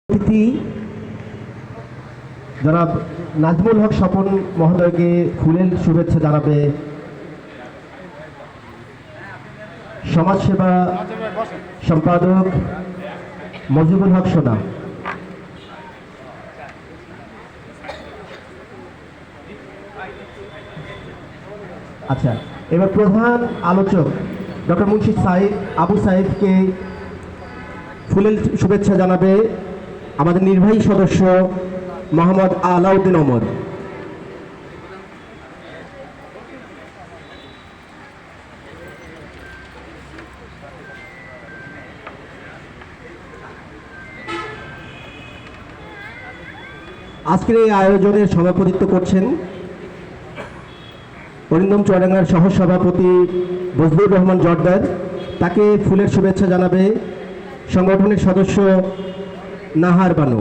অতিথি জনাব নাজমুল হক স্বপন মহোদয়কে ফুলের শুভেচ্ছা জানাবে সমাজসেবা সম্পাদক মজিবুল হক সোনা। আচ্ছা, এবার প্রধান আলোচক ডক্টর মুন্সি সাইদ আবু সাইদকে ফুলের শুভেচ্ছা জানাবে আমাদের নির্বাহী সদস্য মোহাম্মদ আলাউদ্দিন ওমর। আজকের এই আয়োজনের সভাপতিত্ব করছেন অরিন্দম চুয়াডাঙ্গার সহ সভাপতি বজলুর রহমান জর্দার। তাকে ফুলের শুভেচ্ছা জানাবে সংগঠনের সদস্য নাহার বানু।